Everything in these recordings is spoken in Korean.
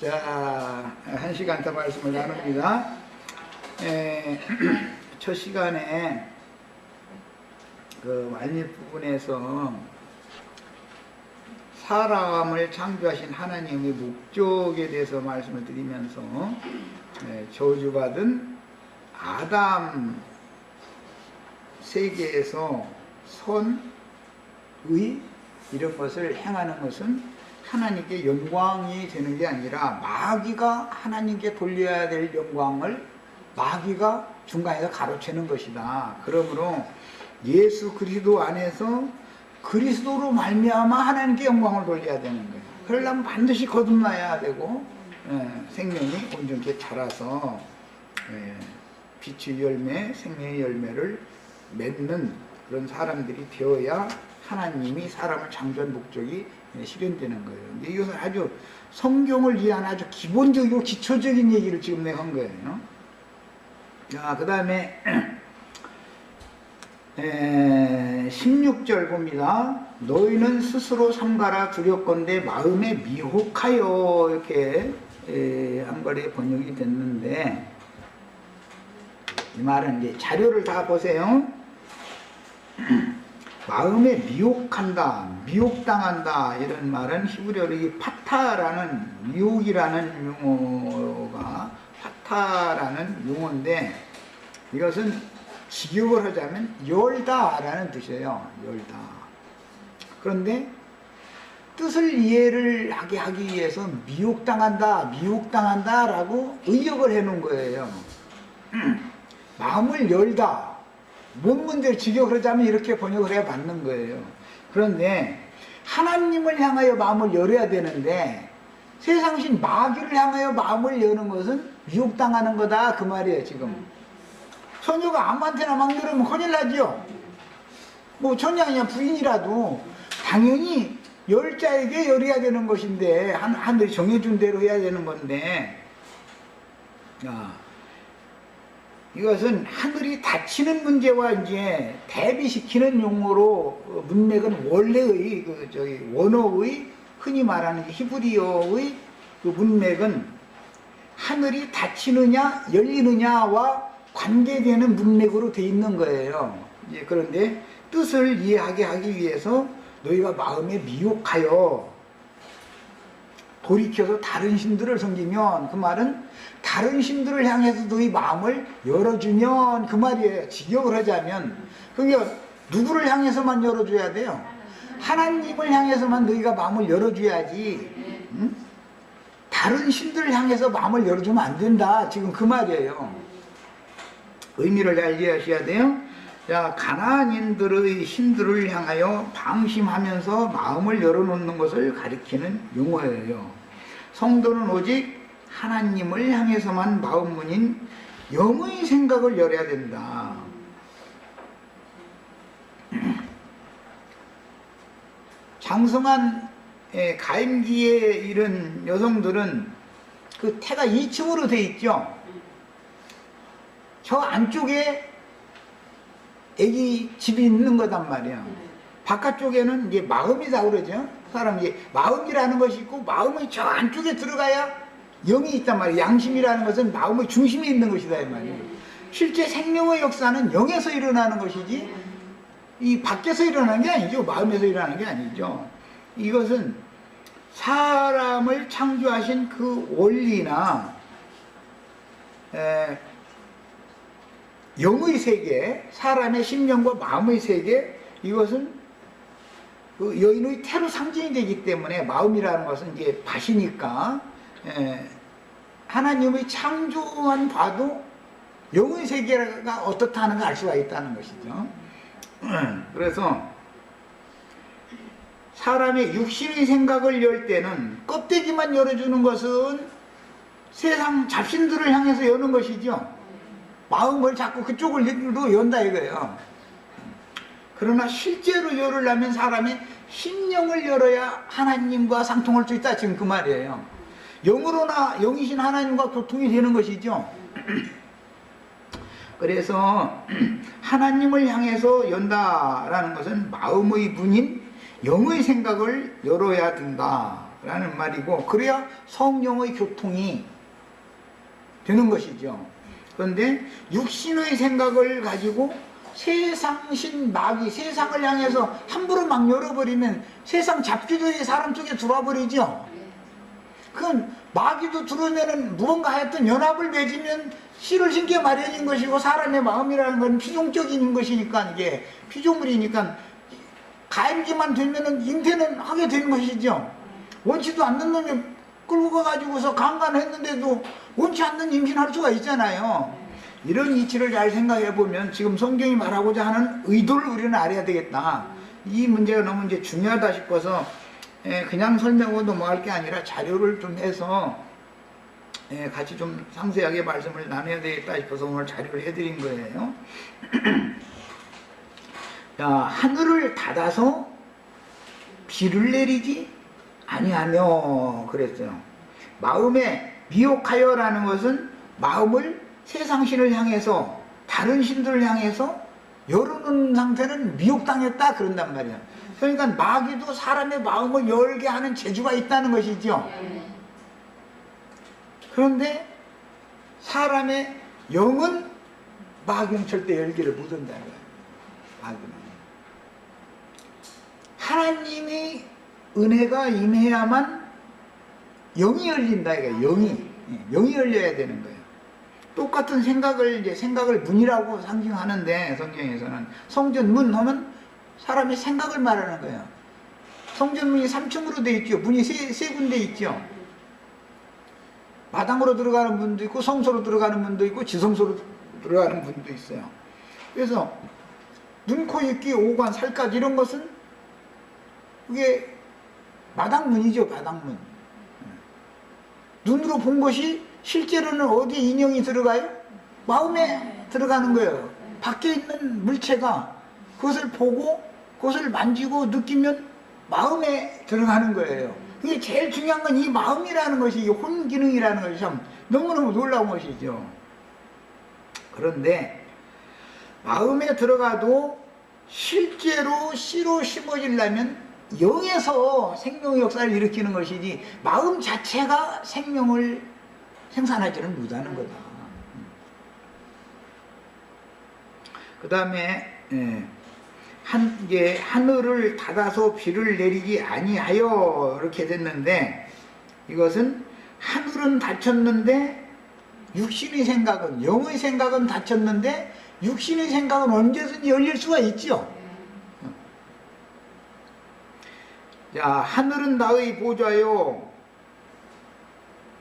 자, 1시간 더 말씀을 나눕니다. 첫 시간에 그 말미 부분에서 사람을 창조하신 하나님의 목적에 대해서 말씀을 드리면서 저주받은 아담 세계에서 선의 이런 것을 행하는 것은 하나님께 영광이 되는 게 아니라 마귀가 하나님께 돌려야 될 영광을 마귀가 중간에서 가로채는 것이다. 그러므로 예수 그리스도 안에서 그리스도로 말미암아 하나님께 영광을 돌려야 되는 거예요. 그러려면 반드시 거듭나야 되고 생명이 온전히 자라서 빛의 열매, 생명의 열매를 맺는 그런 사람들이 되어야 하나님이 사람을 창조한 목적이 실현되는 거예요. 이것은 아주 성경을 위한 아주 기본적이고 기초적인 얘기를 지금 내가 한 거예요. 자, 그 다음에 16절 봅니다. 너희는 스스로 삼가라 두렵건대 마음에 미혹하여 이렇게 한 거리에 번역이 됐는데 이 말은 이제 자료를 다 보세요. 마음에 미혹한다, 미혹당한다 이런 말은 히브리어로 이 파타라는 미혹이라는 용어가 파타라는 용어인데 이것은 직역을 하자면 열다라는 뜻이에요. 열다. 그런데 뜻을 이해를 하게 하기 위해서 미혹당한다, 미혹당한다 라고 의역을 해놓은 거예요. 마음을 열다. 뭔 문제를 직역을 하자면 이렇게 번역을 해 받는 거예요. 그런데 하나님을 향하여 마음을 열어야 되는데 세상신 마귀를 향하여 마음을 여는 것은 미혹당하는 거다 그 말이에요. 지금 처녀가 아무한테나 막 열으면 큰일 나죠. 뭐 처녀 아니야 부인이라도 당연히 열자에게 열어야 되는 것인데 하늘이 정해준 대로 해야 되는 건데 이것은 하늘이 닫히는 문제와 이제 대비시키는 용어로 문맥은 원래의 원어의 흔히 말하는 히브리어의 그 문맥은 하늘이 닫히느냐 열리느냐와 관계되는 문맥으로 돼 있는 거예요. 이제 그런데 뜻을 이해하게 하기 위해서 너희가 마음에 미혹하여 돌이켜서 다른 신들을 섬기면 그 말은 다른 신들을 향해서 너희 마음을 열어주면 그 말이에요. 직역을 하자면 그게 누구를 향해서만 열어줘야 돼요? 하나님을 향해서만 너희가 마음을 열어줘야지 응? 다른 신들을 향해서 마음을 열어주면 안 된다. 지금 그 말이에요. 의미를 잘 이해하셔야 돼요. 자, 가나안인들의 신들을 향하여 방심하면서 마음을 열어놓는 것을 가리키는 용어예요. 성도는 오직 하나님을 향해서만 마음문인 영의 생각을 열어야 된다. 장성한 가임기에 이른 여성들은 그 태가 2층으로 돼 있죠. 저 안쪽에 애기 집이 있는 거단 말이야. 바깥쪽에는 이제 마음이다 그러죠. 사람이 마음이라는 것이 있고 마음이 저 안쪽에 들어가야 영이 있단 말이에요. 양심이라는 것은 마음의 중심에 있는 것이다 이 말이에요. 실제 생명의 역사는 영에서 일어나는 것이지 이 밖에서 일어나는 게 아니죠. 마음에서 일어나는 게 아니죠. 이것은 사람을 창조하신 그 원리나 영의 세계, 사람의 심령과 마음의 세계, 이것은 그 여인의 태로 상징이 되기 때문에 마음이라는 것은 이제 밭이니까 하나님의 창조한 바도 영의 세계가 어떻다 하는 걸 알 수가 있다는 것이죠. 그래서 사람의 육신의 생각을 열 때는 껍데기만 열어주는 것은 세상 잡신들을 향해서 여는 것이죠. 마음을 자꾸 그쪽으로 연다 이거예요. 그러나 실제로 열으려면 사람의 심령을 열어야 하나님과 상통할 수 있다 지금 그 말이에요. 영으로나 영이신 하나님과 교통이 되는 것이죠. 그래서 하나님을 향해서 연다라는 것은 마음의 문인 영의 생각을 열어야 된다. 라는 말이고, 그래야 성령의 교통이 되는 것이죠. 그런데 육신의 생각을 가지고 세상신 마귀, 세상을 향해서 함부로 막 열어버리면 세상 잡기들이 사람 속에 들어와 버리죠. 그건 마귀도 들어오면은 무언가 하여튼 연합을 맺으면 씨를 심게 마련인 것이고, 사람의 마음이라는 건 피조적인 것이니까, 이게 피조물이니까 가임기만 되면은 잉태는 하게 되는 것이죠. 원치도 않는 놈이 끌고 가가지고서 강간했는데도 원치 않는 임신할 수가 있잖아요. 이런 이치를 잘 생각해 보면 지금 성경이 말하고자 하는 의도를 우리는 알아야 되겠다. 이 문제가 너무 이제 중요하다 싶어서 그냥 설명으로 넘어갈 게 아니라 자료를 좀 해서 같이 좀 상세하게 말씀을 나눠야 되겠다 싶어서 오늘 자료를 해드린 거예요. 자, 하늘을 닫아서 비를 내리지 아니하며 그랬어요. 마음에 미혹하여라는 것은 마음을 세상 신을 향해서, 다른 신들을 향해서 열어놓은 상태는 미혹당했다 그런단 말이야. 그러니까 마귀도 사람의 마음을 열게 하는 재주가 있다는 것이죠. 그런데 사람의 영은 마귀는 절대 열기를 못한다는 거야. 마귀는. 하나님의 은혜가 임해야만 영이 열린다. 영이 열려야 되는 거예요. 똑같은 생각을 문이라고 상징하는데, 성경에서는 성전문 하면 사람의 생각을 말하는 거예요. 성전문이 3층으로 되어 있죠. 문이 세 군데 있죠. 마당으로 들어가는 문도 있고, 성소로 들어가는 문도 있고, 지성소로 들어가는 문도 있어요. 그래서 눈, 코, 입, 귀, 오관, 살까지 이런 것은 그게 마당문이죠. 마당문. 눈으로 본 것이 실제로는 어디에 인형이 들어가요? 마음에 들어가는 거예요. 밖에 있는 물체가 그것을 보고 그것을 만지고 느끼면 마음에 들어가는 거예요. 그게 제일 중요한 건 이 마음이라는 것이, 이 혼기능이라는 것이 참 너무너무 놀라운 것이죠. 그런데 마음에 들어가도 실제로 씨로 심어지려면 영에서 생명의 역사를 일으키는 것이지 마음 자체가 생명을 생산하지는 못하는 거다. 그 다음에 이제 하늘을 닫아서 비를 내리지 아니하여 이렇게 됐는데, 이것은 하늘은 닫혔는데 육신의 생각은, 영의 생각은 닫혔는데 육신의 생각은 언제든지 열릴 수가 있죠. 자, 하늘은 나의 보좌요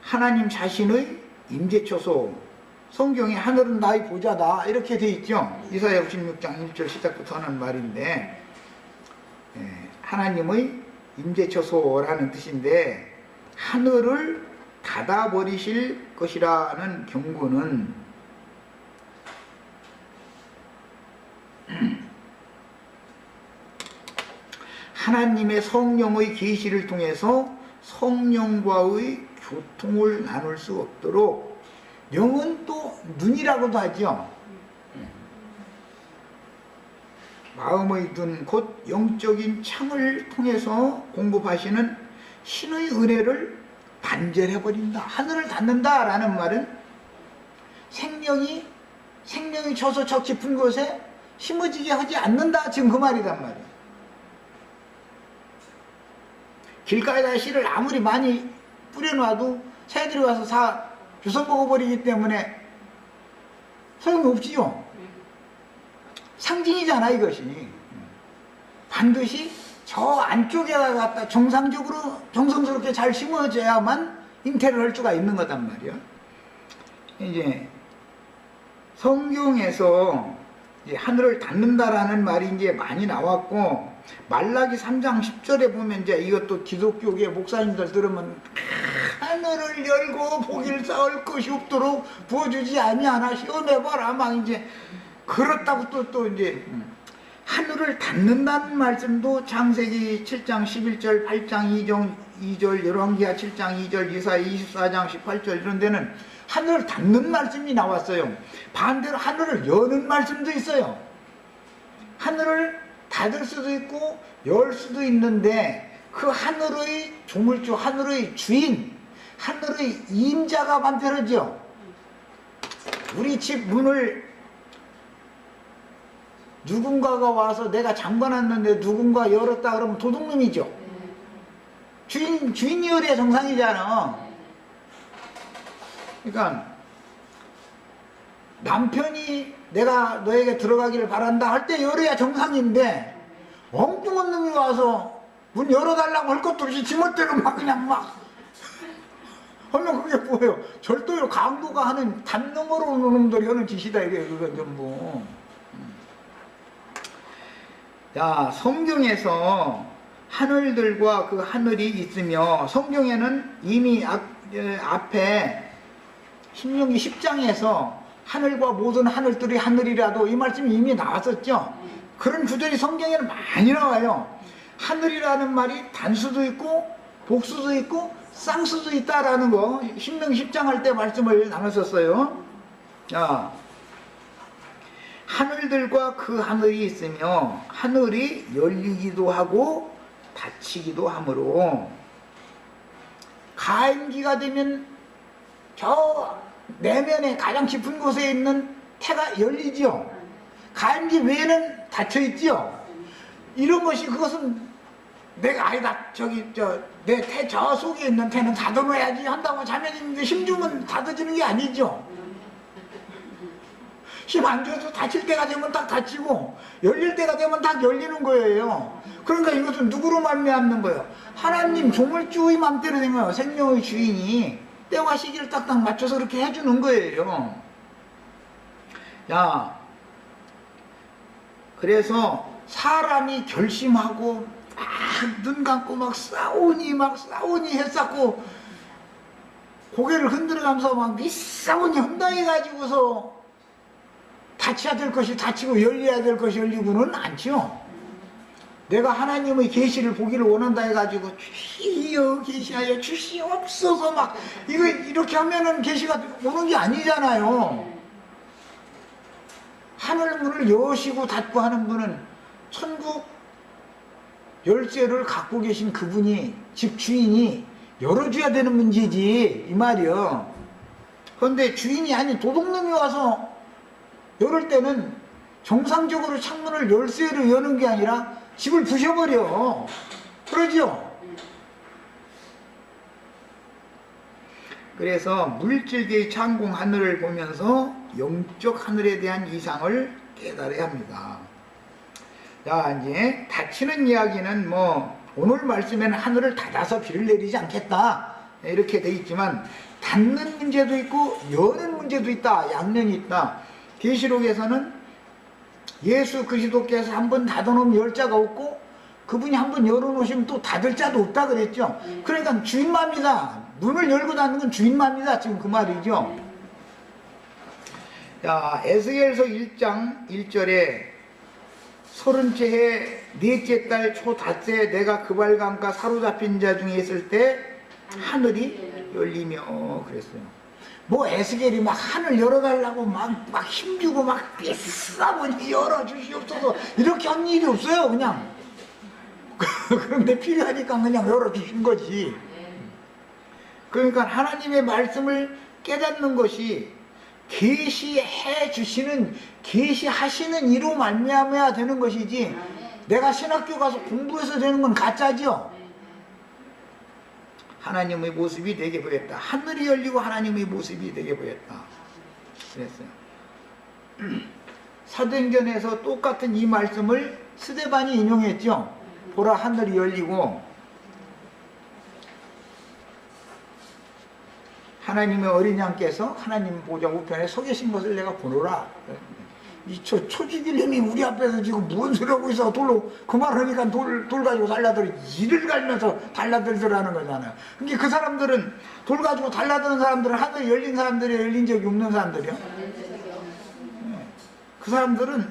하나님 자신의 임재처소. 성경에 하늘은 나의 보좌다 이렇게 돼 있죠. 이사야 66장 1절 시작부터 하는 말인데, 하나님의 임재처소라는 뜻인데, 하늘을 닫아버리실 것이라는 경고는 하나님의 성령의 계시를 통해서 성령과의 교통을 나눌 수 없도록, 영은 또 눈이라고도 하죠. 마음의 눈, 곧 영적인 창을 통해서 공급하시는 신의 은혜를 단절해버린다. 하늘을 닫는다 라는 말은 생명이 쳐서 저 깊은 곳에 심어지게 하지 않는다, 지금 그 말이란 말이에요. 길가에다 씨를 아무리 많이 뿌려놔도 새들이 와서 다 주워 먹어버리기 때문에 소용이 없지요. 상징이잖아 이것이. 반드시 저 안쪽에다 갖다 정성스럽게 잘 심어져야만 잉태를 할 수가 있는 거단 말이야. 이제 성경에서 이제 하늘을 닫는다라는 말이 이제 많이 나왔고, 말라기 3장 10절에 보면 이제 이것도 기독교계 목사님들 들으면 하늘을 열고 복일 쌓을 것이 없도록 부어주지 아니하나 시험해봐라 막 이제 그렇다고 또 이제 하늘을 닫는다는 말씀도 창세기 7장 11절, 8장 2절, 열왕기하 7장 2절, 이사야 24장 18절 이런 데는 하늘을 닫는 말씀이 나왔어요. 반대로 하늘을 여는 말씀도 있어요. 하늘을 닫을 수도 있고 열 수도 있는데, 그 하늘의 조물주, 하늘의 주인, 하늘의 임자가 만들어져. 우리 집 문을 누군가가 와서 내가 잠궈놨는데 누군가 열었다 그러면 도둑놈이죠. 주인이 열어야 정상이잖아. 그러니까 남편이 내가 너에게 들어가기를 바란다 할 때 열어야 정상인데, 엉뚱한 놈이 와서 문 열어달라고 할 것도 없이 지멋대로 막 그냥 막 하면 그게 뭐예요? 절도요. 강도가 하는 담 넘어로 오는 놈들이 하는 짓이다 이게. 그건 전부. 자, 성경에서 하늘들과 그 하늘이 있으며, 성경에는 이미 앞에 신명기 10장에서 하늘과 모든 하늘들이 하늘이라도 이 말씀이 이미 나왔었죠. 그런 구절이 성경에는 많이 나와요. 하늘이라는 말이 단수도 있고 복수도 있고 쌍수도 있다라는 거 신명기 10장 할 때 말씀을 나눴었어요. 자, 하늘들과 그 하늘이 있으며 하늘이 열리기도 하고 닫히기도 하므로, 가임기가 되면 저 내면에 가장 깊은 곳에 있는 태가 열리죠. 가임기 외에는 닫혀있죠. 이런 것이, 그것은 내가 아니다 내 태 저 속에 있는 태는 닫아놓아야지 한다고 자매님인데 힘 주면 닫아지는 게 아니죠. 힘 안 줘서 닫힐 때가 되면 딱 닫히고 열릴 때가 되면 딱 열리는 거예요. 그러니까 이것은 누구로 말미암는 거예요? 하나님 조물주의 맘대로 된 거예요. 생명의 주인이 때와 시기를 딱딱 맞춰서 그렇게 해주는 거예요. 야, 그래서 사람이 결심하고 막 눈 감고 막 싸우니 했었고, 고개를 흔들어가면서 막 미싸우니 한다 해가지고서 닫혀야 될 것이 닫히고 열려야 될 것이 열리고는 않죠. 내가 하나님의 계시를 보기를 원한다 해가지고 주시여 계시하여 주시옵소서 막 이거 이렇게 하면은 계시가 오는 게 아니잖아요. 하늘 문을 여시고 닫고 하는 분은 천국 열쇠를 갖고 계신 그분이, 집 주인이 열어줘야 되는 문제지 이 말이요. 그런데 주인이 아닌 도둑놈이 와서 열을 때는 정상적으로 창문을 열쇠로 여는 게 아니라 집을 부셔버려. 그러죠? 그래서 물질계의 창공 하늘을 보면서 영적 하늘에 대한 이상을 깨달아야 합니다. 자, 이제 닫히는 이야기는 뭐 오늘 말씀에는 하늘을 닫아서 비를 내리지 않겠다 이렇게 돼 있지만, 닫는 문제도 있고 여는 문제도 있다. 양면이 있다. 계시록에서는 예수 그리스도께서 한번 닫아놓으면 열 자가 없고, 그분이 한번 열어놓으시면 또 닫을 자도 없다 그랬죠. 그러니까 주인맘이다. 문을 열고 닫는 건 주인맘이다. 지금 그 말이죠. 자, 에스겔서 1장 1절에 30째 해 넷째 달 초 닷새 내가 그발강가 사로잡힌 자 중에 있을 때 하늘이 열리며 그랬어요. 뭐 에스겔이 막 하늘 열어달라고 막 힘주고 막 비싸보니 열어주시옵소서 이렇게 한 일이 없어요. 그냥 그런데 필요하니까 그냥 열어주신 거지. 그러니까 하나님의 말씀을 깨닫는 것이 계시해 주시는, 계시하시는 이로 말미암아야 되는 것이지, 내가 신학교 가서 공부해서 되는 건 가짜죠. 하나님의 모습이 되게 보였다. 하늘이 열리고 하나님의 모습이 되게 보였다. 그랬어요. 사도행전에서 똑같은 이 말씀을 스데반이 인용했죠. 보라, 하늘이 열리고 하나님의 어린 양께서 하나님 보좌 우편에 서 계신 것을 내가 보노라. 이 초지길님이 우리 앞에서 지금 무슨 소리 하고 있어. 돌로 그 말 하니까 돌 가지고 달라들 이를 갈면서 달라들더라는 거잖아요. 근데 그 사람들은, 돌 가지고 달라드는 사람들은 하늘이 열린 사람들이 열린 적이 없는 사람들이요. 그 사람들은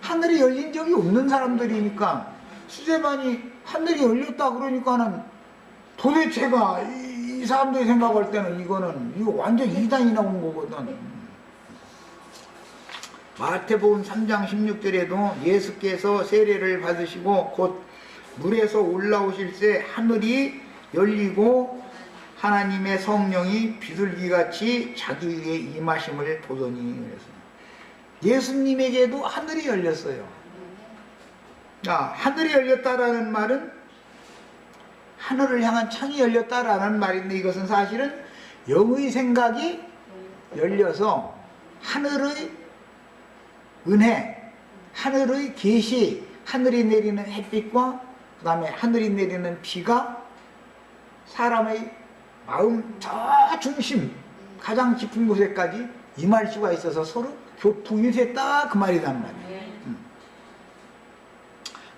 하늘이 열린 적이 없는 사람들이니까, 수제반이 하늘이 열렸다 그러니까는 도대체가 이 사람들이 생각할 때는 이거 완전 이단이 나온 거거든. 마태복음 3장 16절에도 예수께서 세례를 받으시고 곧 물에서 올라오실새 하늘이 열리고 하나님의 성령이 비둘기같이 자기 위에 임하심을 보더니, 그래서 예수님에게도 하늘이 열렸어요. 자, 하늘이 열렸다라는 말은 하늘을 향한 창이 열렸다라는 말인데, 이것은 사실은 영의 생각이 열려서 하늘의 은혜, 하늘의 계시, 하늘이 내리는 햇빛과 그 다음에 하늘이 내리는 비가 사람의 마음 저 중심, 가장 깊은 곳에까지 임할 수가 있어서 서로 교통이 됐다, 그 말이란 말이에요.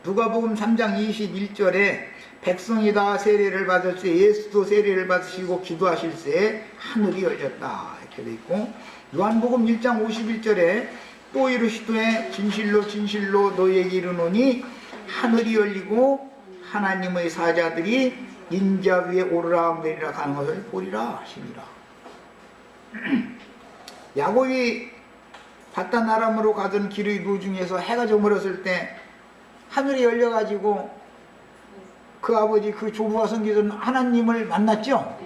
누가복음 3장 21절에 백성이 다 세례를 받을새 예수도 세례를 받으시고 기도하실새 하늘이 열렸다, 이렇게 돼 있고, 요한복음 1장 51절에 또 이르시되 진실로 진실로 너희에게 이르노니 하늘이 열리고 하나님의 사자들이 인자 위에 오르락 내리락 하는 것을 보리라 하시니라. 야곱이 바단 아람으로 가던 길의 도중에서 해가 저물었을 때 하늘이 열려가지고 그 아버지, 그 조부가 섬기던 하나님을 만났죠.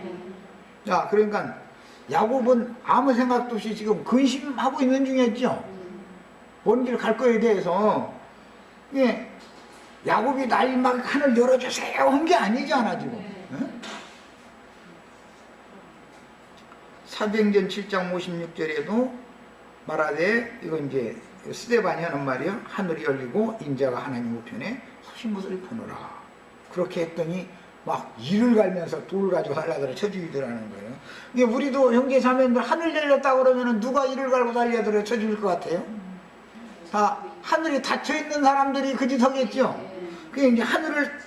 자, 그러니까 야곱은 아무 생각도 없이 지금 근심하고 있는 중이었죠. 먼 길 갈 거에 대해서. 예, 야곱이 날 막 하늘 열어주세요 한 게 아니잖아 지금. 응? 사도행전 7장 56절에도 말하되, 이건 이제 스데반이 하는 말이요, 하늘이 열리고 인자가 하나님 우편에 서신 것을 보노라. 그렇게 했더니 막 이를 갈면서 돌을 가지고 달려들어 쳐주기더라는 거예요. 이게 우리도 형제 자매들 하늘 열렸다 그러면은 누가 이를 갈고 달려들어 쳐줄 것 같아요? 다 하늘이 닫혀 있는 사람들이 그 짓 하겠죠. 그게 이제 하늘을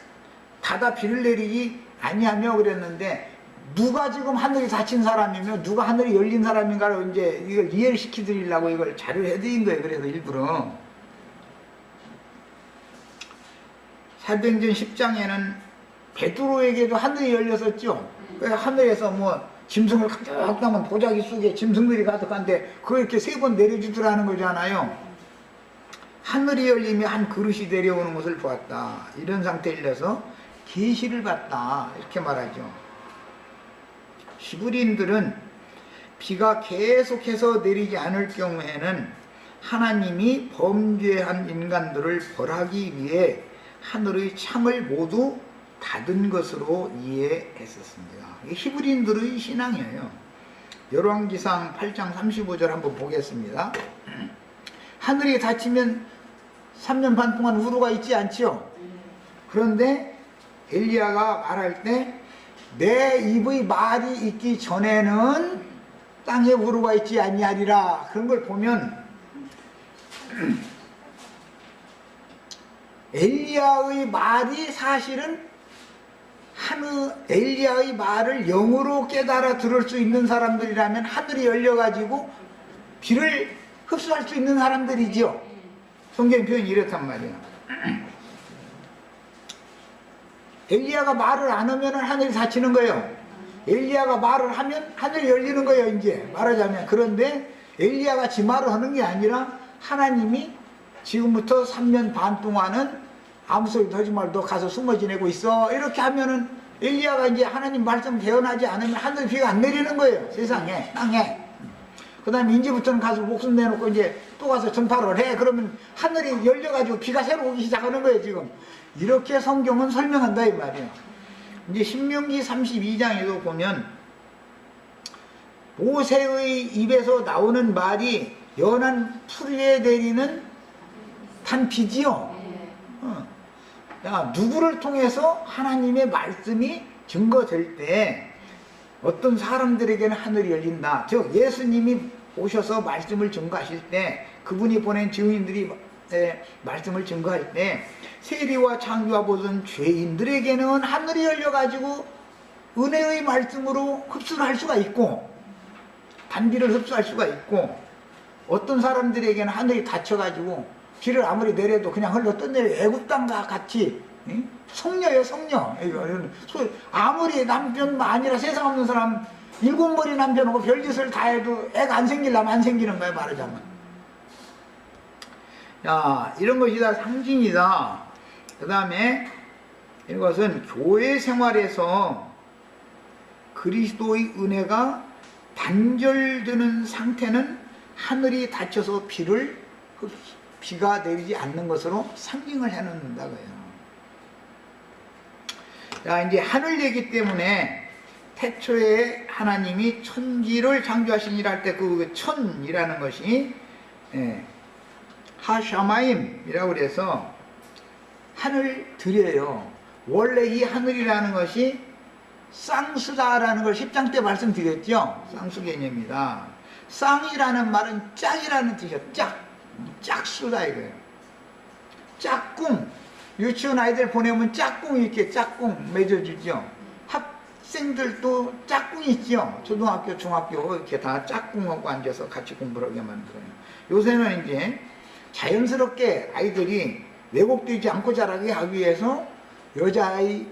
닫아 비를 내리지 아니하며 그랬는데, 누가 지금 하늘이 닫힌 사람이며 누가 하늘이 열린 사람인가를 이제 이걸 이해시켜 드리려고 이걸 자료를 해드린 거예요. 그래서 일부러. 사도행전 10장에는 베드로에게도 하늘이 열렸었죠. 그래서 하늘에서 뭐 짐승을 가득 담은 보자기 속에 짐승들이 가득한데 그걸 이렇게 3번 내려주더라는 거잖아요. 하늘이 열리며 한 그릇이 내려오는 것을 보았다. 이런 상태일려서 계시를 봤다, 이렇게 말하죠. 히브리인들은 비가 계속해서 내리지 않을 경우에는 하나님이 범죄한 인간들을 벌하기 위해 하늘의 창을 모두 닫은 것으로 이해했었습니다. 이게 히브리인들의 신앙이에요. 열왕기상 8장 35절 한번 보겠습니다. 하늘이 닫히면 3년 반 동안 우루가 있지 않죠? 그런데 엘리야가 말할 때 내 입의 말이 있기 전에는 땅에 우루가 있지 아니하리라, 그런 걸 보면 엘리야의 말이 사실은 엘리야의 말을 영으로 깨달아 들을 수 있는 사람들이라면 하늘이 열려가지고 비를 흡수할 수 있는 사람들이죠. 성경 표현이 이렇단 말이에요. 엘리야가 말을 안 하면 하늘이 닫히는 거예요. 엘리야가 말을 하면 하늘이 열리는 거예요, 이제 말하자면. 그런데 엘리야가 지 말을 하는 게 아니라 하나님이 지금부터 3년 반 동안은 아무 소리도 하지 말고 너 가서 숨어 지내고 있어, 이렇게 하면은 엘리야가 이제 하나님 말씀 대언하지 않으면 하늘 비가 안 내리는 거예요, 세상에, 땅에. 그 다음에 이제부터는 가서 목숨 내놓고 이제 또 가서 전파를 해. 그러면 하늘이 열려가지고 비가 새로 오기 시작하는 거예요, 지금. 이렇게 성경은 설명한다, 이 말이에요. 이제 신명기 32장에도 보면 모세의 입에서 나오는 말이 연한 풀 위에 내리는 단비지요. 누구를 통해서 하나님의 말씀이 증거될 때 어떤 사람들에게는 하늘이 열린다. 즉 예수님이 오셔서 말씀을 증거하실 때, 그분이 보낸 증인들이 말씀을 증거할 때 세리와 창기와 보던 죄인들에게는 하늘이 열려가지고 은혜의 말씀으로 흡수를 할 수가 있고, 단비를 흡수할 수가 있고, 어떤 사람들에게는 하늘이 닫혀가지고 비를 아무리 내려도 그냥 흘러 떠내려 애굽 땅과 같이, 성녀예요, 성녀. 아무리 남편 아니라 세상 없는 사람 7머리 남편하고 별짓을 다 해도 애가 안 생기려면 안 생기는 거예요, 말하자면. 야, 이런 것이 다 상징이다. 그 다음에 이것은 교회 생활에서 그리스도의 은혜가 단절되는 상태는 하늘이 닫혀서 비가 내리지 않는 것으로 상징을 해놓는다고요. 자, 이제 하늘 얘기 때문에 태초에 하나님이 천지를 창조하시니라 할 때 그 천이라는 것이 하샤마임이라고 그래서 하늘들이에요. 원래 이 하늘이라는 것이 쌍수다라는 걸 10장 때 말씀드렸죠. 쌍수 개념이다. 쌍이라는 말은 짝이라는 뜻이에요. 짝수다 이거예요. 짝꿍. 유치원 아이들 보내면 짝꿍 이렇게 짝꿍 맺어주죠. 학생들도 짝꿍 있죠. 초등학교, 중학교 이렇게 다 짝꿍하고 앉아서 같이 공부를 하게 만들어요. 요새는 이제 자연스럽게 아이들이 왜곡되지 않고 자라게 하기 위해서 여자아이,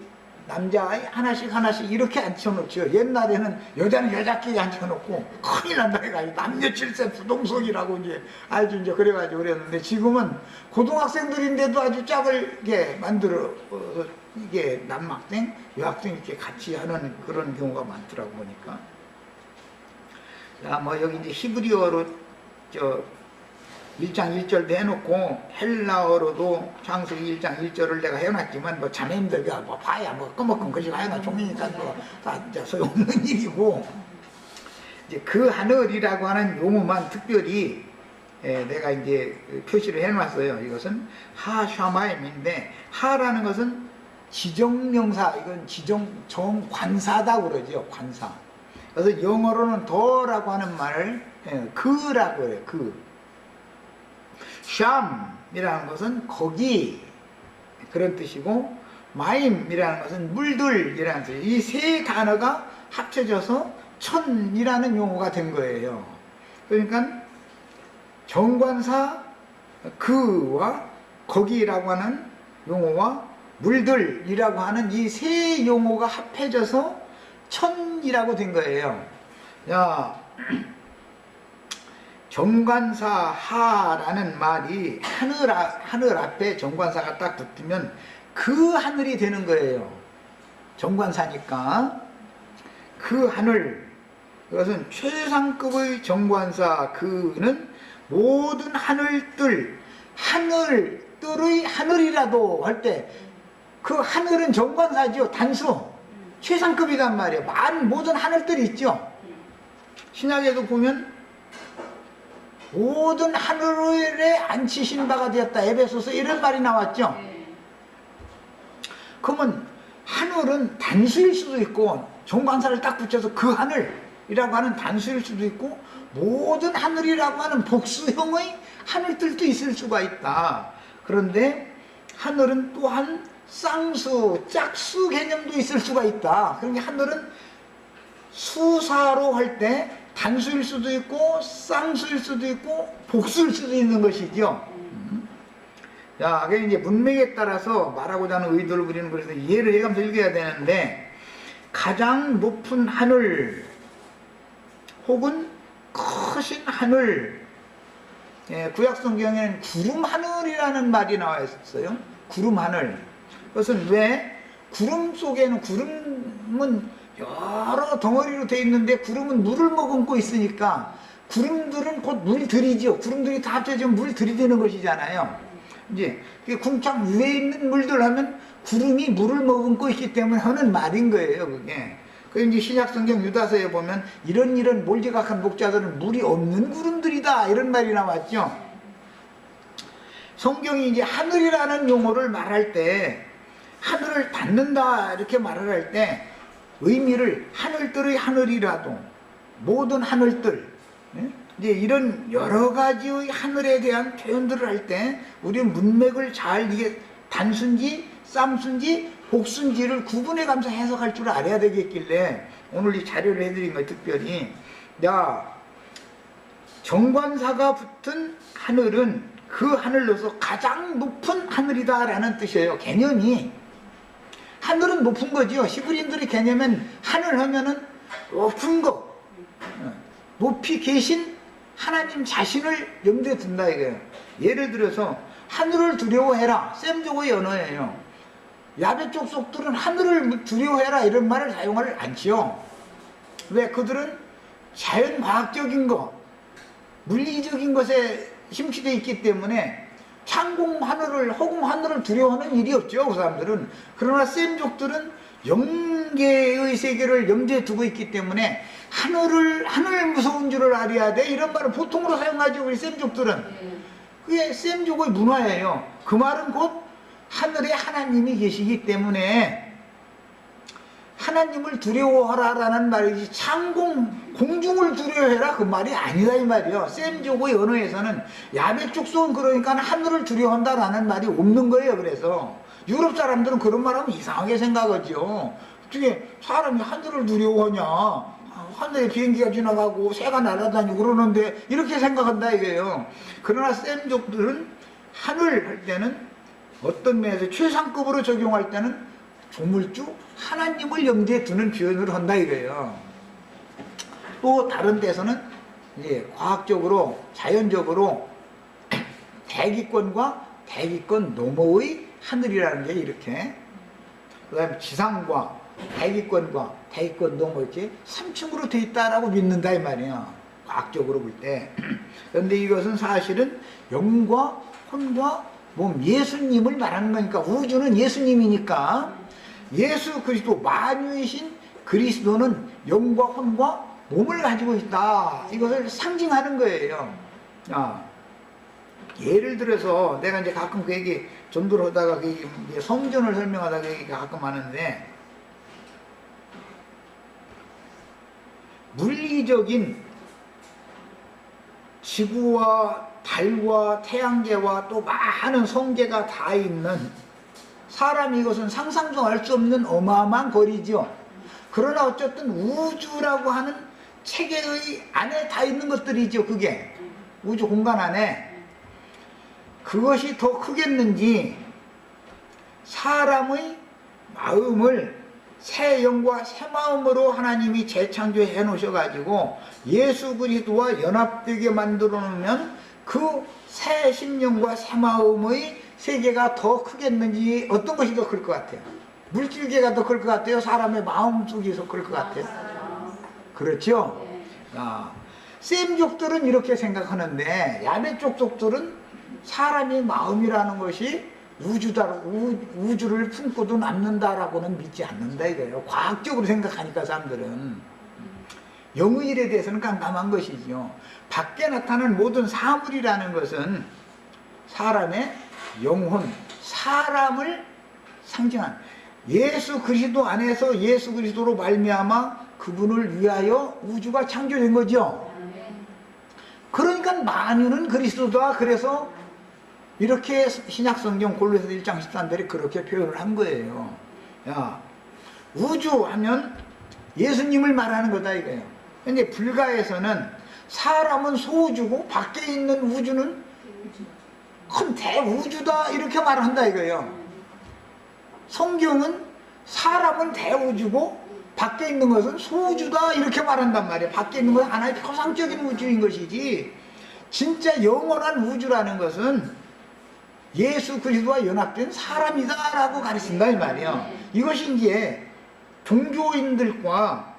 남자아이 하나씩 이렇게 앉혀놓죠. 옛날에는 여자는 여자끼리 앉혀놓고 큰일 난다 해가지고 남녀 칠세 부동석이라고 이제 아주 이제 그래가지고 그랬는데 지금은 고등학생들인데도 아주 짝을 이렇게 만들어 이게 남학생, 여학생 이렇게 같이 하는 그런 경우가 많더라고 보니까. 자, 뭐 여기 이제 히브리어로 1장 1절도 해놓고 헬라어로도 창세기 1장 1절을 내가 해놨지만 뭐 자매님들과 뭐 봐야 뭐 꺼먹건 그지가 하나 종이니까 다 이제 소용없는 일이고, 이제 그 하늘이라고 하는 용어만 특별히 내가 이제 표시를 해놨어요. 이것은 하샤마임인데, 하라는 것은 지정명사, 이건 정관사다 그러죠. 관사. 그래서 영어로는 더라고 하는 말을 그라고 해요. 샴이라는 것은 거기 그런 뜻이고, 마임이라는 것은 물들이라는 뜻이에요. 이 세 단어가 합쳐져서 천이라는 용어가 된 거예요. 그러니까 정관사 그와 거기라고 하는 용어와 물들이라고 하는 이 세 용어가 합해져서 천이라고 된 거예요. 야, 정관사 하라는 말이 하늘 앞에 정관사가 딱 붙으면 그 하늘이 되는 거예요. 정관사니까 그 하늘, 그것은 최상급의 정관사. 그는 모든 하늘들, 하늘들의 하늘이라도 할 때 그 하늘은 정관사죠. 단수 최상급이란 말이에요. 모든 하늘들이 있죠. 신약에도 보면 모든 하늘에 앉히신 바가 되었다, 에베소서 이런 말이 나왔죠. 그러면 하늘은 단수일 수도 있고, 정관사를 딱 붙여서 그 하늘이라고 하는 단수일 수도 있고, 모든 하늘이라고 하는 복수형의 하늘들도 있을 수가 있다. 그런데 하늘은 또한 쌍수, 짝수 개념도 있을 수가 있다. 그러니까 하늘은 수사로 할 때 단수일 수도 있고 쌍수일 수도 있고 복수일 수도 있는 것이죠. 자, 그게 이제 문맥에 따라서 말하고자 하는 의도를 부리는, 그래서 이해를 해가면서 읽어야 되는데, 가장 높은 하늘 혹은 크신 하늘, 구약 성경에는 구름 하늘이라는 말이 나와 있어요. 구름 하늘. 그것은 왜? 구름 속에는, 구름은 여러 덩어리로 되어 있는데 구름은 물을 머금고 있으니까 구름들은 곧 물들이죠. 구름들이 다 합쳐지면 물들이 되는 것이잖아요. 이제 궁창 위에 있는 물들 하면 구름이 물을 머금고 있기 때문에 하는 말인 거예요, 그게. 그 이제 신약성경 유다서에 보면 이런 몰지각한 목자들은 물이 없는 구름들이다 이런 말이 나왔죠. 성경이 이제 하늘이라는 용어를 말할 때, 하늘을 닫는다 이렇게 말을 할 때 의미를 하늘들의 하늘이라도, 모든 하늘들, 이제 이런 여러 가지의 하늘에 대한 표현들을 할 때 우리는 문맥을 잘, 이게 단순지 쌍순지 복순지를 구분해 가면서 해석할 줄 알아야 되겠길래 오늘 이 자료를 해드린 거예요. 특별히, 야, 정관사가 붙은 하늘은 그 하늘로서 가장 높은 하늘이다 라는 뜻이에요. 개념이 하늘은 높은 거죠. 히브리인들의 개념은 하늘 하면은 높은 거, 높이 계신 하나님 자신을 염두에 둔다 이거예요. 예를 들어서 하늘을 두려워해라, 셈조의 언어예요. 야베 족속들은 하늘을 두려워해라 이런 말을 사용을 않지요. 왜? 그들은 자연과학적인 것, 물리적인 것에 심취되어 있기 때문에 창공 하늘을, 허공 하늘을 두려워하는 일이 없죠, 그 사람들은. 그러나 셈족들은 영계의 세계를 염두에 두고 있기 때문에 하늘 무서운 줄을 알아야 돼, 이런 말을 보통으로 사용하죠, 우리 셈족들은. 그게 셈족의 문화예요. 그 말은 곧 하늘에 하나님이 계시기 때문에 하나님을 두려워하라라는 말이지, 창공, 공중을 두려워해라 그 말이 아니다 이 말이요. 셈족의 언어에서는 야베 족속은 그러니까 하늘을 두려워한다라는 말이 없는 거예요. 그래서 유럽 사람들은 그런 말하면 이상하게 생각하죠. 어떻게 사람이 하늘을 두려워하냐, 하늘에 비행기가 지나가고 새가 날아다니고 그러는데, 이렇게 생각한다 이거예요. 그러나 셈족들은 하늘 할 때는 어떤 면에서 최상급으로 적용할 때는 조물주 하나님을 염두에 두는 표현을 한다 이거예요. 또 다른 데서는 이제 과학적으로, 자연적으로 대기권과 대기권 너머의 하늘이라는 게 이렇게, 그 다음에 지상과 대기권과 대기권 너머 이렇게 3층으로 되어 있다라고 믿는다 이 말이에요, 과학적으로 볼 때. 그런데 이것은 사실은 영과 혼과 몸, 예수님을 말하는 거니까, 우주는 예수님이니까 예수 그리스도, 만유이신 그리스도는 영과 혼과 몸을 가지고 있다, 이것을 상징하는 거예요. 예를 들어서 내가 이제 가끔 그 얘기 전도를 하다가 그 얘기, 성전을 설명하다가 그 얘기가 가끔 하는데, 물리적인 지구와 달과 태양계와 또 많은 성계가 다 있는, 사람이 이것은 상상도 할 수 없는 어마어마한 거리죠. 그러나 어쨌든 우주라고 하는 체계의 안에 다 있는 것들이죠. 그게 우주 공간 안에. 그것이 더 크겠는지 사람의 마음을 새 영과 새 마음으로 하나님이 재창조해 놓으셔가지고 예수 그리스도와 연합되게 만들어 놓으면 그 새 심령과 새 마음의 세계가 더 크겠는지, 어떤 것이 더 클 것 같아요? 물질계가 더 클 것 같아요? 사람의 마음 속에서 클 것 같아요? 그렇죠? 셈족들은 이렇게 생각하는데, 야베 족속들은 사람의 마음이라는 것이 우주를 품고도 남는다라고는 믿지 않는다 이거예요. 과학적으로 생각하니까 사람들은. 영의 일에 대해서는 깜깜한 것이죠. 밖에 나타나는 모든 사물이라는 것은 사람의 영혼, 사람을 상징한, 예수 그리스도 안에서 예수 그리스도로 말미암아 그분을 위하여 우주가 창조된 거죠. 그러니까 만유는 그리스도다. 그래서 이렇게 신약성경 골로새서 1장 13절에 그렇게 표현을 한 거예요. 야, 우주 하면 예수님을 말하는 거다 이거예요. 근데 불가에서는 사람은 소우주고 밖에 있는 우주는 큰 대우주다 이렇게 말한다 이거예요. 성경은 사람은 대우주고 밖에 있는 것은 소우주다 이렇게 말한단 말이에요. 밖에 있는 것은 하나의 표상적인 우주인 것이지, 진짜 영원한 우주라는 것은 예수 그리스도와 연합된 사람이다 라고 가르친다 이 말이에요. 이것이 이제 종교인들과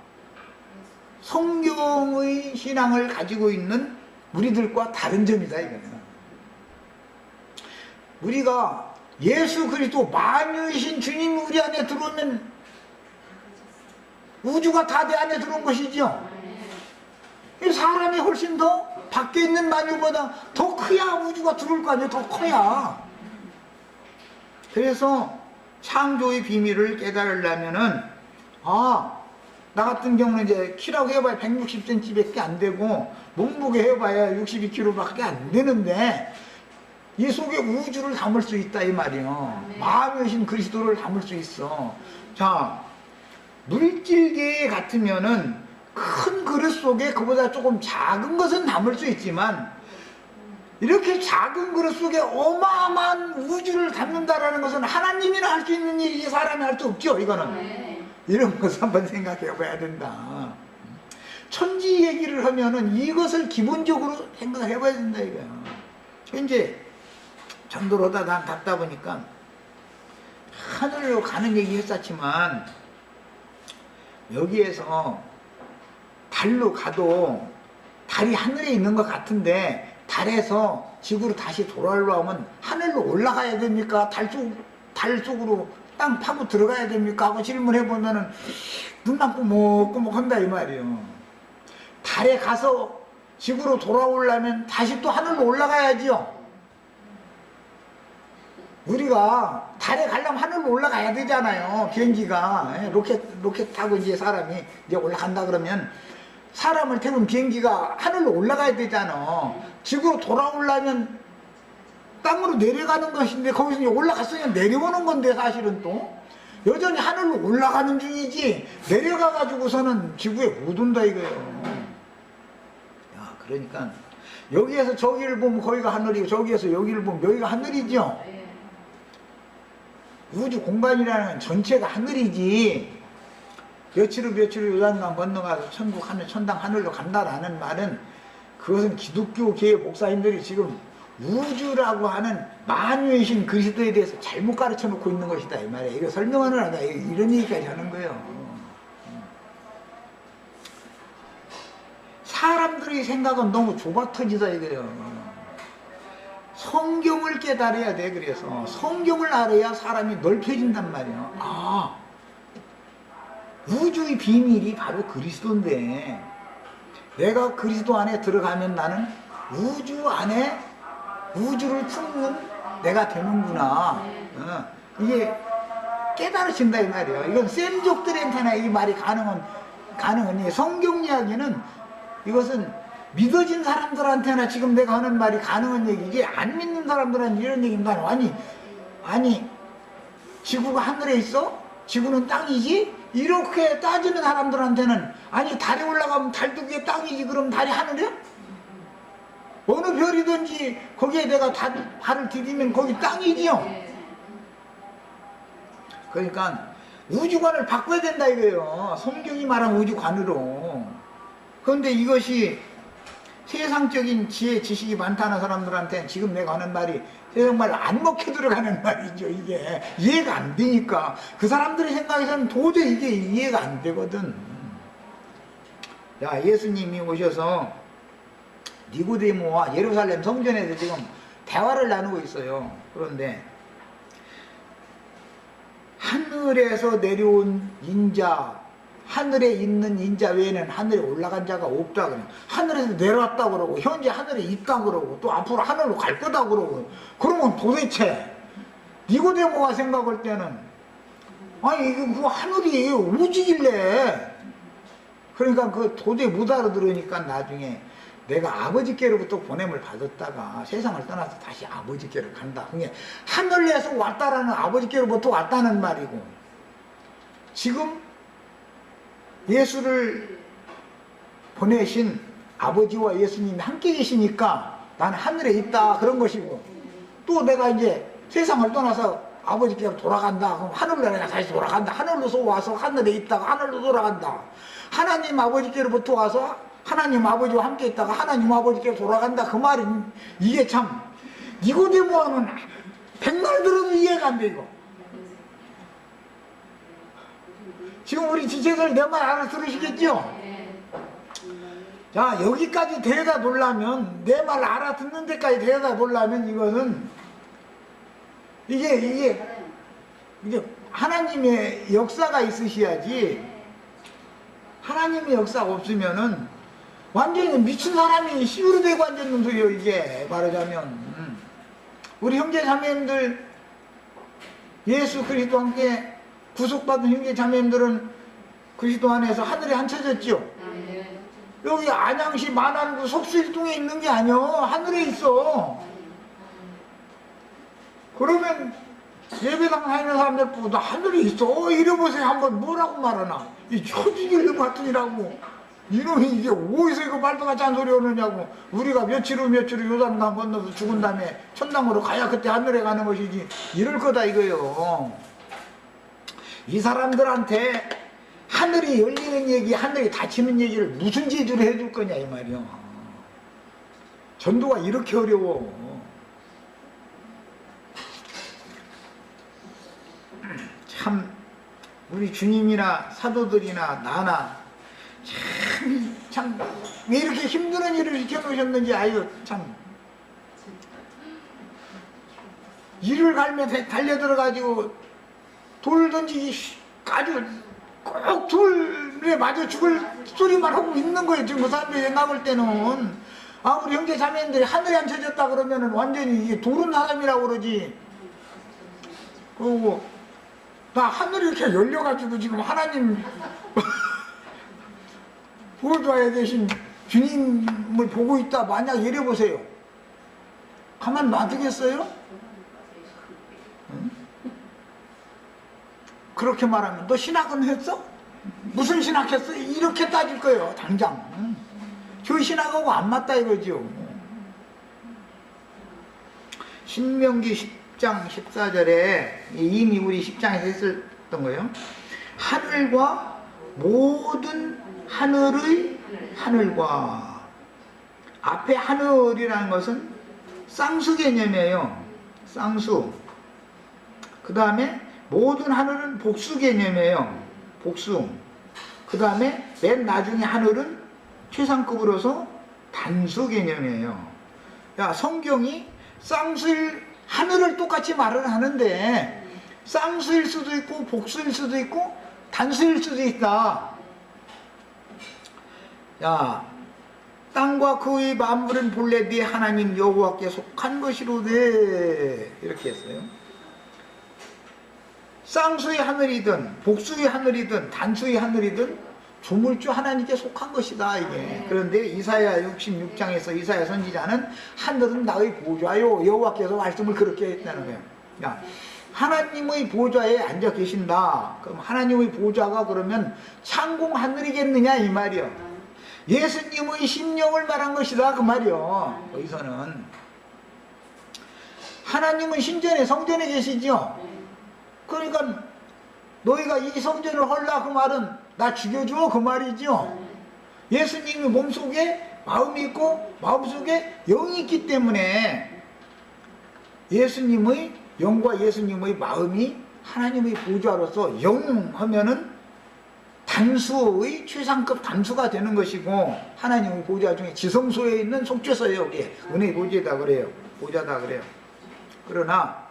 성경의 신앙을 가지고 있는 우리들과 다른 점이다 이거예요. 우리가 예수 그리스도 만유이신 주님 우리 안에 들어오면 우주가 다 내 안에 들어온 것이죠. 사람이 훨씬 더 밖에 있는 만유보다 더 커야 우주가 들어올 거 아니에요. 더 커야. 그래서 창조의 비밀을 깨달으려면은, 나 같은 경우는 이제 키라고 해봐야 160cm밖에 안 되고 몸무게 해봐야 62kg밖에 안 되는데 이 속에 우주를 담을 수 있다 이 말이에요. 마음이신 그리스도를 담을 수 있어. 자, 물질계 같으면은 큰 그릇 속에 그보다 조금 작은 것은 담을 수 있지만, 이렇게 작은 그릇 속에 어마어마한 우주를 담는다라는 것은 하나님이나 할 수 있는 일이지 사람이 할 수 없죠. 이거는 이런 것을 한번 생각해 봐야 된다. 천지 얘기를 하면은 이것을 기본적으로 생각해 봐야 된다 이거예요. 이제 전도를 하다 난 갔다 보니까 하늘로 가는 얘기 했었지만 여기에서 달로 가도 달이 하늘에 있는 것 같은데 달에서 지구로 다시 돌아오려면 하늘로 올라가야 됩니까? 달 속으로 땅 파고 들어가야 됩니까? 하고 질문해 보면은 눈만 꾸먹꾸먹 한다 이 말이에요. 달에 가서 지구로 돌아오려면 다시 또 하늘로 올라가야지요. 우리가 달에 가려면 하늘로 올라가야 되잖아요. 비행기가 로켓 타고 이제 사람이 이제 올라간다 그러면 사람을 태운 비행기가 하늘로 올라가야 되잖아. 지구로 돌아오려면 땅으로 내려가는 것인데 거기서 이제 올라갔으면 내려오는 건데 사실은 또 여전히 하늘로 올라가는 중이지 내려가 가지고서는 지구에 못 온다 이거예요. 야, 그러니까 여기에서 저기를 보면 거기가 하늘이고 저기에서 여기를 보면 여기가 하늘이죠. 우주 공간이라는 건 전체가 하늘이지 며칠 후 요단강 건너가서 천국 하늘 천당 하늘로 간다라는 말은 그것은 기독교계의 목사님들이 지금 우주라고 하는 만유의 신 그리스도에 대해서 잘못 가르쳐 놓고 있는 것이다 이 말이에요. 이거 설명하느라 이런 얘기까지 하는 거예요. 사람들의 생각은 너무 좁아 터지다 이거예요. 성경을 깨달아야 돼. 그래서 성경을 알아야 사람이 넓혀진단 말이에요. 아, 우주의 비밀이 바로 그리스도인데 내가 그리스도 안에 들어가면 나는 우주 안에 우주를 품는 내가 되는구나. 이게 깨달아진다 이 말이에요. 이건 쌤족들한테나 이 말이 가능은 성경 이야기는 이것은 믿어진 사람들한테나 지금 내가 하는 말이 가능한 얘기지 안 믿는 사람들한테 이런 얘기인가. 아니 지구가 하늘에 있어? 지구는 땅이지? 이렇게 따지는 사람들한테는 아니 달에 올라가면 달도 위에 땅이지 그럼 달이 하늘이야? 어느 별이든지 거기에 내가 발을 디디면 거기 땅이지요. 그러니까 우주관을 바꿔야 된다 이거예요. 성경이 말한 우주관으로. 그런데 이것이 세상적인 지혜 지식이 많다는 사람들한테는 지금 내가 하는 말이 세상 말로 안 먹혀 들어가는 말이죠. 이게 이해가 안 되니까 그 사람들의 생각에서는 도저히 이게 이해가 안 되거든. 야, 예수님이 오셔서 니고데모와 예루살렘 성전에서 지금 대화를 나누고 있어요. 그런데 하늘에서 내려온 인자, 하늘에 있는 인자 외에는 하늘에 올라간 자가 없다 그래요. 하늘에서 내려왔다 그러고 현재 하늘에 있다 그러고 또 앞으로 하늘로 갈 거다 그러고 그러면 도대체 니고데모가 생각할 때는 아니 이게 그 하늘이 오지길래 그러니까 그 도저히 못 알아들으니까 나중에 내가 아버지께로부터 보냄을 받았다가 세상을 떠나서 다시 아버지께로 간다. 그게 하늘에서 왔다라는 아버지께로부터 왔다는 말이고 지금 예수를 보내신 아버지와 예수님이 함께 계시니까 나는 하늘에 있다 그런 것이고 또 내가 이제 세상을 떠나서 아버지께로 돌아간다 그럼 하늘로 내가 다시 돌아간다. 하늘로서 와서 하늘에 있다가 하늘로 돌아간다. 하나님 아버지께로부터 와서 하나님 아버지와 함께 있다가 하나님 아버지께로 돌아간다. 그 말은 이게 참 니고데모하면 백날 들어도 이해가 안 돼 이거. 지금 우리 지체들 내 말 알아들으시겠죠? 자, 여기까지 데려다 놓으려면 내 말 알아듣는 데까지 데려다 놓으려면 이것은 이게 하나님의 역사가 있으셔야지 하나님의 역사가 없으면은 완전히 미친 사람이 시우르 대고 앉았는 소리요. 이게 말하자면 우리 형제 자매님들 예수 그리스도 함께 구속받은 형제 자매님들은 그리스도 안에서 하늘에 앉혀졌죠. 여기 안양시 만안구 속수일동에 있는 게 아니여. 하늘에 있어. 그러면 예배당 다니는 사람들 보고 나 하늘에 있어 이래보세요. 한번 뭐라고 말하나. 이 초지길름 같으니라고. 이놈이 이게 어디서 이거 말도 같지 않은 소리 오느냐고. 우리가 며칠 후 요단강 건너서 죽은 다음에 천당으로 가야 그때 하늘에 가는 것이지 이럴 거다 이거요. 이 사람들한테 하늘이 열리는 얘기, 하늘이 닫히는 얘기를 무슨 제주로 해줄 거냐 이 말이요. 전도가 이렇게 어려워. 참 우리 주님이나 사도들이나 나나 참 왜 이렇게 힘든 일을 시켜놓으셨는지 아유 참 일을 갈며 달려들어가지고 돌 던지기 아주 꼭 돌에 맞아 죽을 소리만 하고 있는 거예요. 지금 그 사람들이 생각할 때는 우리 형제 자매님들이 하늘에 안 쳐졌다 그러면은 완전히 이게 돌은 사람이라고 그러지. 그리고 나 하늘이 이렇게 열려가지고 지금 하나님 보호자에 계신 주님을 보고 있다 만약 이래 보세요. 가만 놔두겠어요? 응? 그렇게 말하면 너 신학은 했어? 무슨 신학했어? 이렇게 따질 거예요 당장. 응? 저 신학하고 안 맞다 이거죠. 신명기 10장 14절에 이미 우리 10장에서 했었던 거예요. 하늘과 모든 하늘의 하늘과 앞에 하늘이라는 것은 쌍수 개념이에요. 쌍수. 그 다음에 모든 하늘은 복수 개념이에요. 복수. 그 다음에 맨 나중에 하늘은 최상급으로서 단수 개념이에요. 야, 성경이 쌍수일 하늘을 똑같이 말을 하는데 쌍수일 수도 있고 복수일 수도 있고 단수일 수도 있다. 야, 땅과 그의 만물은 본래 네 하나님 여호와께 속한 것이로되 이렇게 했어요. 쌍수의 하늘이든 복수의 하늘이든 단수의 하늘이든 조물주 하나님께 속한 것이다 이게. 그런데 이사야 66장에서 이사야 선지자는 하늘은 나의 보좌요 여호와께서 말씀을 그렇게 했다는 거예요. 야, 하나님의 보좌에 앉아 계신다. 그럼 하나님의 보좌가 그러면 창공 하늘이겠느냐 이 말이요. 예수님의 심령을 말한 것이다 그 말이요. 여기서는 하나님은 신전에 성전에 계시죠. 그러니까 너희가 이 성전을 헐라 그 말은 나 죽여줘 그 말이죠. 예수님이 몸속에 마음이 있고 마음속에 영이 있기 때문에 예수님의 영과 예수님의 마음이 하나님의 보좌로서 영 하면은 단수의 최상급 단수가 되는 것이고 하나님의 보좌 중에 지성소에 있는 속죄소예요. 우리 은혜의 보좌다 그래요. 보좌다 그래요. 그러나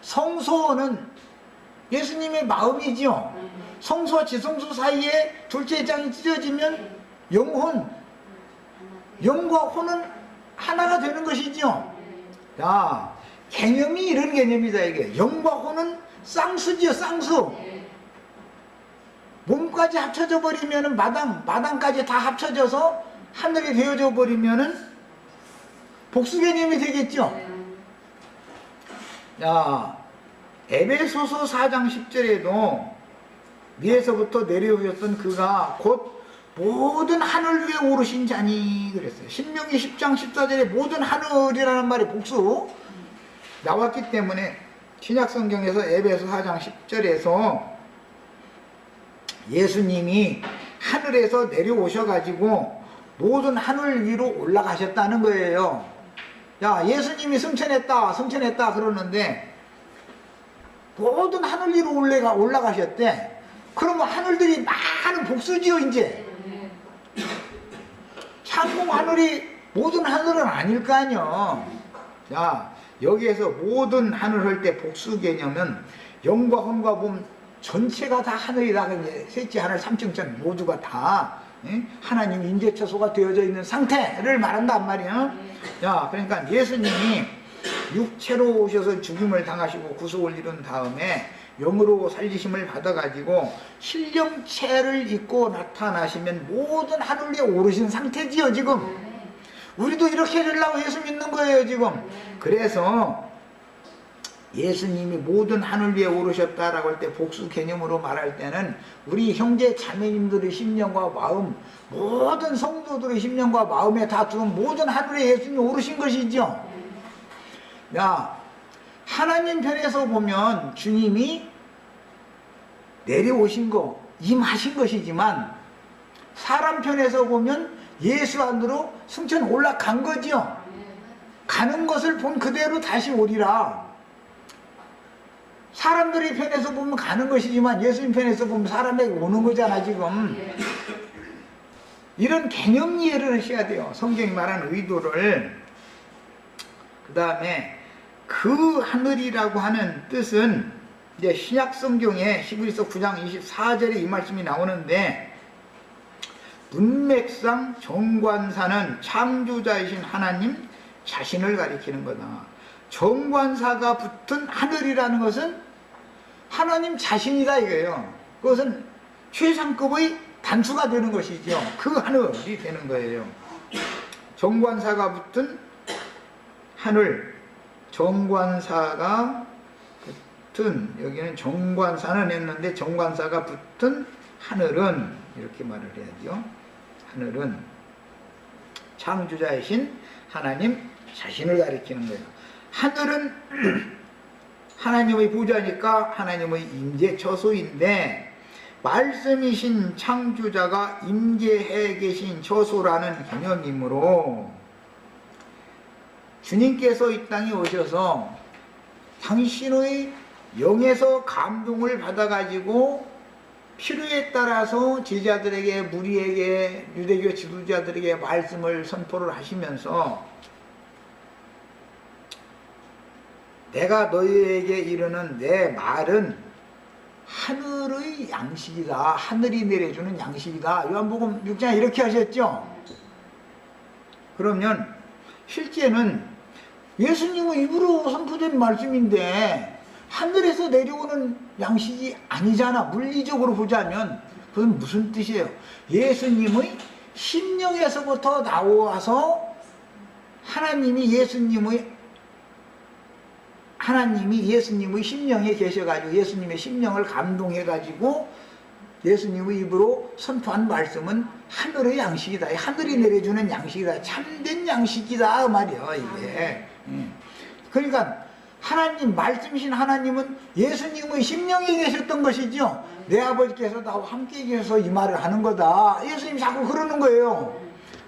성소는 예수님의 마음이지요. 성소와 지성소 사이에 둘째 장이 찢어지면 영혼, 영과 혼은 하나가 되는 것이지요. 자, 개념이 이런 개념이다 이게. 영과 혼은 쌍수지요, 쌍수. 몸까지 합쳐져 버리면은 마당까지 다 합쳐져서 하늘이 되어져 버리면은 복수 개념이 되겠죠. 야, 에베소서 4장 10절에도 위에서부터 내려오셨던 그가 곧 모든 하늘 위에 오르신 자니 그랬어요. 신명기 10장 14절에 모든 하늘이라는 말이 복수 나왔기 때문에 신약성경에서 에베소 4장 10절에서 예수님이 하늘에서 내려오셔가지고 모든 하늘 위로 올라가셨다는 거예요. 야, 예수님이 승천했다 그러는데 모든 하늘 위로 올라가셨대. 그러면 하늘들이 많은 복수지요 이제. 창공 하늘이 모든 하늘은 아닐 거 아니요. 자, 여기에서 모든 하늘 할 때 복수 개념은 영과 혼과 몸 전체가 다 하늘이다. 셋째 하늘 삼층천 모두가 다 하나님 인재처소가 되어져 있는 상태를 말한단 말이야. 야, 그러니까 예수님이 육체로 오셔서 죽임을 당하시고 구속을 이룬 다음에 영으로 살리심을 받아가지고 신령체를 입고 나타나시면 모든 하늘 위에 오르신 상태지요 지금. 우리도 이렇게 되려고 예수 믿는 거예요 지금. 그래서 예수님이 모든 하늘 위에 오르셨다라고 할 때 복수 개념으로 말할 때는 우리 형제 자매님들의 심령과 마음, 모든 성도들의 심령과 마음에 다 두은 모든 하늘에 예수님이 오르신 것이죠. 야, 하나님 편에서 보면 주님이 내려오신 거, 임하신 것이지만 사람 편에서 보면 예수 안으로 승천 올라간 거지요. 가는 것을 본 그대로 다시 오리라. 사람들이 편에서 보면 가는 것이지만 예수님 편에서 보면 사람에게 오는 거잖아 지금. 이런 개념 이해를 하셔야 돼요. 성경이 말하는 의도를. 그 다음에 그 하늘이라고 하는 뜻은 이제 신약 성경에 히브리서 9장 24절에 이 말씀이 나오는데, 문맥상 정관사는 창조자이신 하나님 자신을 가리키는 거다. 정관사가 붙은 하늘이라는 것은 하나님 자신이다 이거예요. 그것은 최상급의 단수가 되는 것이죠. 그 하늘이 되는 거예요. 정관사가 붙은 하늘, 정관사가 붙은, 여기는 정관사는 했는데 정관사가 붙은 하늘은 이렇게 말을 해야죠. 하늘은 창조자이신 하나님 자신을 가리키는 거예요. 하늘은 하나님의 보좌니까 하나님의 임재처소인데, 말씀이신 창조자가 임재해 계신 처소라는 개념이므로 주님께서 이 땅에 오셔서 당신의 영에서 감동을 받아가지고 필요에 따라서 제자들에게, 무리에게, 유대교 지도자들에게 말씀을 선포를 하시면서 내가 너희에게 이르는 내 말은 하늘의 양식이다. 하늘이 내려주는 양식이다. 요한복음 6장에 이렇게 하셨죠. 그러면 실제는 예수님의 입으로 선포된 말씀인데 하늘에서 내려오는 양식이 아니잖아. 물리적으로 보자면 그건 무슨 뜻이에요? 예수님의 심령에서부터 나와서 하나님이 예수님의 심령에 계셔가지고 예수님의 심령을 감동해가지고 예수님의 입으로 선포한 말씀은 하늘의 양식이다. 하늘이 내려주는 양식이다. 참된 양식이다 그 말이에요 이게. 그러니까 하나님, 말씀이신 하나님은 예수님의 심령에 계셨던 것이죠. 내 아버지께서 나와 함께 계셔서 이 말을 하는 거다. 예수님이 자꾸 그러는 거예요.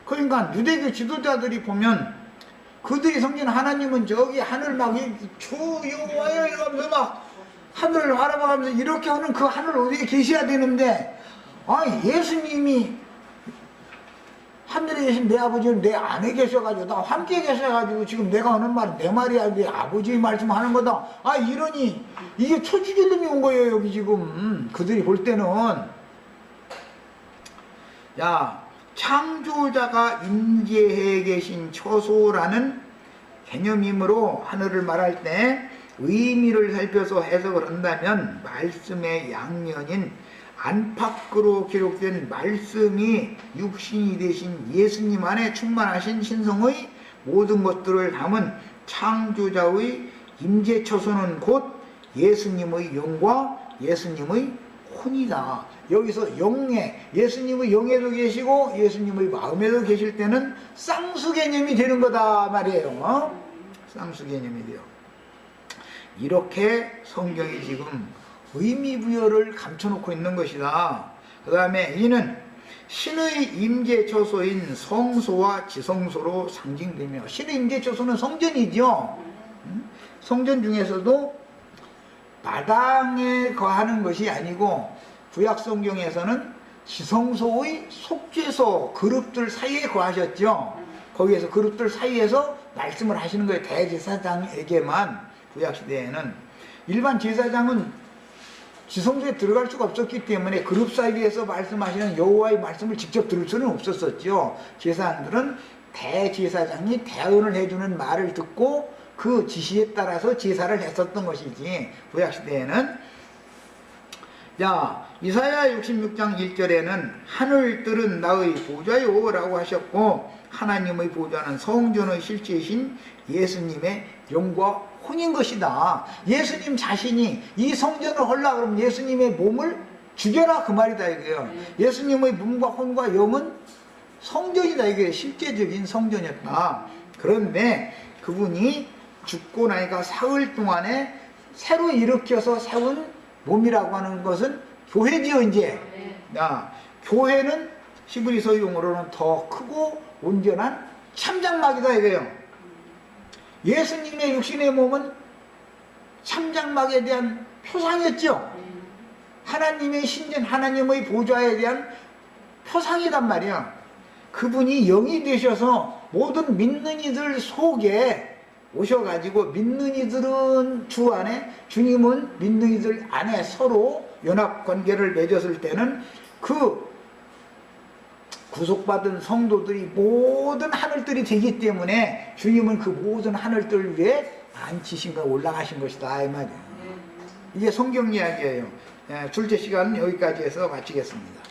그러니까 유대교 지도자들이 보면 그들이 섬기는 하나님은 저기 하늘 막 주여와요 이러면서 막 하늘을 바라봐가면서 이렇게 하는 그 하늘 어디에 계셔야 되는데, 아니 예수님이 하늘에 계신 내 아버지는 내 안에 계셔가지고 나와 함께 계셔가지고 지금 내가 하는 말은 내 말이 아니고 내 아버지의 말씀하는 거다. 아 이러니 이게 초지길름이 온 거예요 여기 지금. 그들이 볼 때는 야, 창조자가 임재해 계신 처소라는 개념이므로 하늘을 말할 때 의미를 살펴서 해석을 한다면 말씀의 양면인 안팎으로 기록된 말씀이 육신이 되신 예수님 안에 충만하신 신성의 모든 것들을 담은 창조자의 임재처소는 곧 예수님의 영과 예수님의 혼이다. 여기서 영에, 예수님의 영에도 계시고 예수님의 마음에도 계실 때는 쌍수 개념이 되는 거다 말이에요. 쌍수 개념이 돼요. 이렇게 성경이 지금 의미 부여를 감춰놓고 있는 것이다. 그 다음에 이는 신의 임재처소인 성소와 지성소로 상징되며, 신의 임재처소는 성전이죠. 성전 중에서도 마당에 거하는 것이 아니고 구약 성경에서는 지성소의 속죄소, 그룹들 사이에 거하셨죠. 거기에서 그룹들 사이에서 말씀을 하시는 거예요. 대제사장에게만. 구약 시대에는 일반 제사장은 지성소에 들어갈 수가 없었기 때문에 그룹 사이에서 말씀하시는 여호와의 말씀을 직접 들을 수는 없었었죠. 제사장들은 대제사장이 대언을 해주는 말을 듣고 그 지시에 따라서 제사를 했었던 것이지. 구약 시대에는 자, 이사야 66장 1절에는 하늘들은 나의 보좌요 라고 하셨고, 하나님의 보좌는 성전의 실제이신 예수님의 영과 혼인 것이다. 예수님 자신이 이 성전을 헐라 그러면 예수님의 몸을 죽여라 그 말이다 이거예요. 예수님의 몸과 혼과 영은 성전이다 이게 실제적인 성전이었다. 그런데 그분이 죽고 나니까 사흘 동안에 새로 일으켜서 세운 몸이라고 하는 것은 교회지요 이제. 야, 교회는 히브리서 용어로는 더 크고 온전한 참장막이다 이거예요. 예수님의 육신의 몸은 참장막에 대한 표상이었죠. 하나님의 신전, 하나님의 보좌에 대한 표상이란 말이야. 그분이 영이 되셔서 모든 믿는 이들 속에 오셔가지고 믿는 이들은 주 안에, 주님은 믿는 이들 안에 서로 연합관계를 맺었을 때는 그 구속받은 성도들이 모든 하늘들이 되기 때문에 주님은 그 모든 하늘들 위에 앉히신 거, 올라가신 것이다 이 말이에요. 이게 성경 이야기예요. 둘째 시간은 여기까지 해서 마치겠습니다.